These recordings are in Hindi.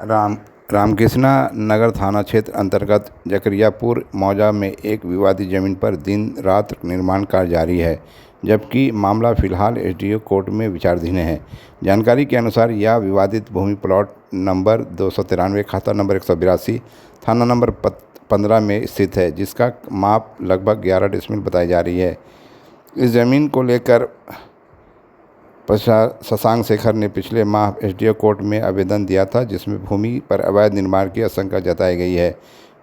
रामकृष्णा नगर थाना क्षेत्र अंतर्गत जकरियापुर मौजा में एक विवादित जमीन पर दिन रात निर्माण कार्य जारी है, जबकि मामला फिलहाल एसडीओ कोर्ट में विचाराधीन है। जानकारी के अनुसार यह विवादित भूमि प्लॉट नंबर 293 खाता नंबर 182 थाना नंबर 15 में स्थित है, जिसका माप लगभग 11 डिसमिल बताई जा रही है। इस ज़मीन को लेकर शशांक शेखर ने पिछले माह एसडीओ कोर्ट में आवेदन दिया था, जिसमें भूमि पर अवैध निर्माण की आशंका जताई गई है।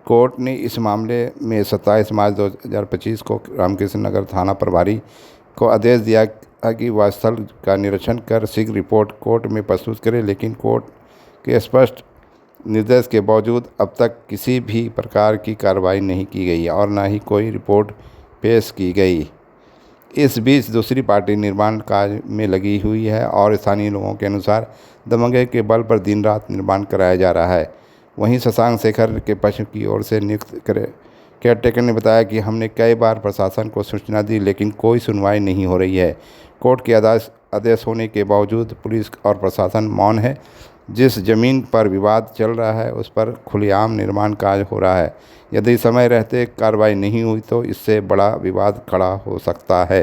कोर्ट ने इस मामले में 27 मार्च 2025 को रामकृष्ण नगर थाना प्रभारी को आदेश दिया कि वह स्थल का निरीक्षण कर शीघ्र रिपोर्ट कोर्ट में प्रस्तुत करे, लेकिन कोर्ट के स्पष्ट निर्देश के बावजूद अब तक किसी भी प्रकार की कार्रवाई नहीं की गई और न ही कोई रिपोर्ट पेश की गई। इस बीच दूसरी पार्टी निर्माण कार्य में लगी हुई है और स्थानीय लोगों के अनुसार दबंगई के बल पर दिन रात निर्माण कराया जा रहा है। वहीं शशांक शेखर के पक्ष की ओर से नियुक्त केयरटेकर ने बताया कि हमने कई बार प्रशासन को सूचना दी, लेकिन कोई सुनवाई नहीं हो रही है। कोर्ट के आदेश होने के बावजूद पुलिस और प्रशासन मौन है। जिस जमीन पर विवाद चल रहा है उस पर खुलेआम निर्माण कार्य हो रहा है। यदि समय रहते कार्रवाई नहीं हुई तो इससे बड़ा विवाद खड़ा हो सकता है।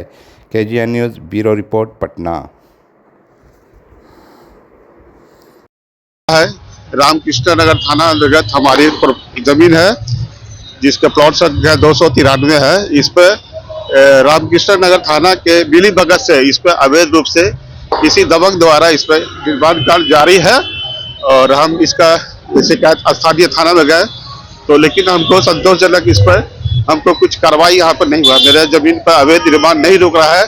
KGN news bureau report, Patna. है रामकृष्ण नगर थाना अंतर्गत हमारी जमीन है, जिसका प्लॉट संख्या 293 है। इस पर रामकृष्ण नगर थाना के मिली भगत से इस पर अवैध रूप से किसी दबंग द्वारा इस पर निर्माण कार्य जारी है और हम इसका शिकायत स्थानीय थाना में गए तो लेकिन हमको संतोषजनक इस पर हमको कुछ कार्रवाई यहाँ पर नहीं हुआ। मेरे जमीन पर अवैध निर्माण नहीं रुक रहा है।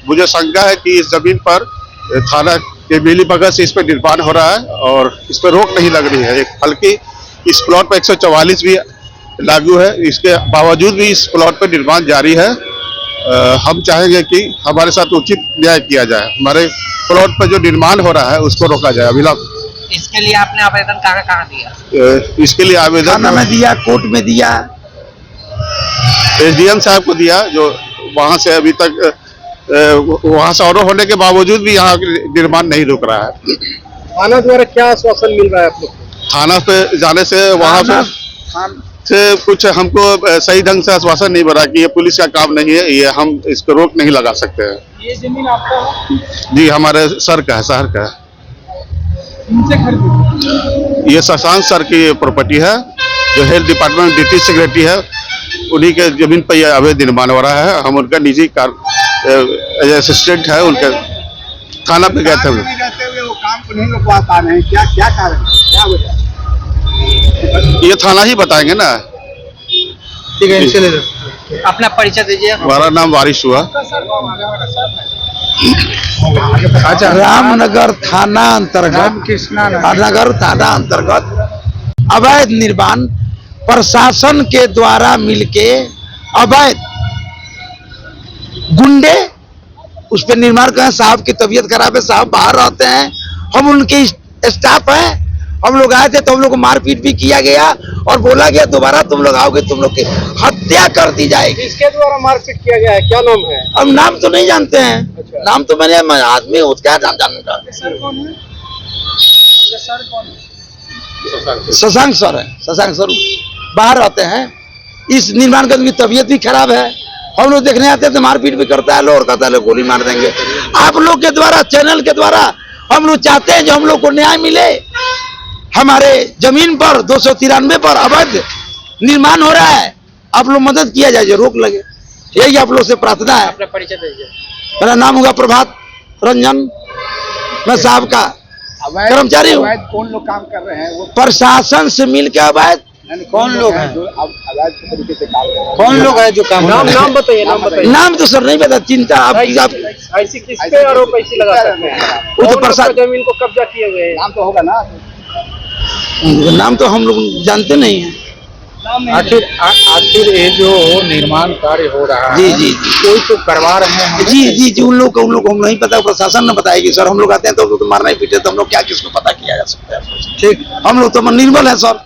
मुझे शंका है कि इस जमीन पर थाना के मिली भगत से इस पर निर्माण हो रहा है और इस पर रोक नहीं लग रही है। बल्कि इस प्लॉट पर 144 भी लागू है, इसके बावजूद भी इस प्लॉट पर निर्माण जारी है। हम चाहेंगे कि हमारे साथ उचित न्याय किया जाए, हमारे प्लॉट पर जो निर्माण हो रहा है उसको रोका जाए अविलंब। इसके लिए आपने आवेदन कहाँ दिया? इसके लिए आवेदन थाना में दिया, कोर्ट में दिया, एसडीएम साहब को दिया, जो वहां से अभी तक वहां से ऑर्डर होने के बावजूद भी यहाँ निर्माण नहीं रुक रहा है। थाना द्वारा क्या आश्वासन मिल रहा है आप लोग? थाना पे जाने से वहां से कुछ हमको सही ढंग से आश्वासन नहीं मिला कि ये पुलिस का काम नहीं है, ये हम इसको रोक नहीं लगा सकते हैं। ये जमीन आपका है? जी, हमारे सर का है, शहर का है। ये शशांक सर की प्रॉपर्टी है, जो हेल्थ डिपार्टमेंट डिप्टी सेक्रेटरी है, उन्हीं के जमीन पर यह अवैध निर्माण हो रहा है। हम उनका निजी असिस्टेंट है, उनके थाना पे गए थे। वो काम को नहीं रोकवा पा रहे हैं, क्या कारण है, क्या वजह? ये थाना ही बताएंगे ना। ठीक है, चलिए अपना परिचय दीजिए। हमारा नाम वारिस हुआ। अच्छा, रामनगर थाना अंतर्गत नगर थाना अंतर्गत अवैध निर्माण प्रशासन के द्वारा मिलके अवैध गुंडे उस पर निर्माण करें। साहब की तबीयत खराब है, साहब बाहर रहते हैं, हम उनके स्टाफ हैं। हम लोग आए थे तो हम लोग को मारपीट भी किया गया और बोला गया दोबारा तुम लोग आओगे तुम लोग की हत्या कर दी जाएगी। किसके द्वारा मारपीट किया गया है, क्या नाम है? अब नाम तो नहीं जानते हैं। अच्छा। नाम तो मैंने आदमी क्या नाम जानने का। सर कौन है? सर कौन है? शशांक सर है। शशांक सर बाहर रहते हैं। इस निर्माण करने की तबीयत भी खराब है। हम लोग देखने आते हैं तो मारपीट भी करता है, और कहता है गोली मार देंगे। आप लोग के द्वारा, चैनल के द्वारा हम लोग चाहते हैं जो हम लोग को न्याय मिले। हमारे जमीन पर 293 पर अवैध निर्माण हो रहा है, आप लोग मदद किया जाए, जो रोक लगे, यही आप लोग से प्रार्थना है। अपना परिचय दीजिए। मेरा नाम होगा प्रभात रंजन, मैं साहब का कर्मचारी हूँ। कौन लोग काम कर रहे हैं? वो प्रशासन से मिलकर अवैध कौन लोग हैं जो अवैध तरीके से काम कर रहे हैं? कौन लोग है जो काम? नाम बताइए, नाम बताइए। नाम तो सर नहीं पता, चिंता आप ऐसी किस पे आरोप ऐसी लगा सकते हैं? वो तो प्रशासन जमीन को कब्जा किए हुए, नाम तो होगा ना? नाम तो हम लोग जानते नहीं है। आखिर ये जो निर्माण कार्य हो रहा है, जी, कोई तो करवा रहे हैं? जी, उन लोग को हम नहीं पता, प्रशासन ने बताएगी। सर हम लोग आते हैं तो मारना ही पीटे, तो हम लोग क्या किसको पता किया जा सकता है? ठीक, हम लोग तो निर्बल है सर,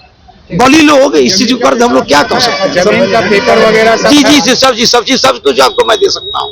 बली लोग, इस चीज पर हम लोग क्या कर सकते हैं? जमीन का पेपर वगैरह जी, सब कुछ आपको मैं दे सकता हूँ।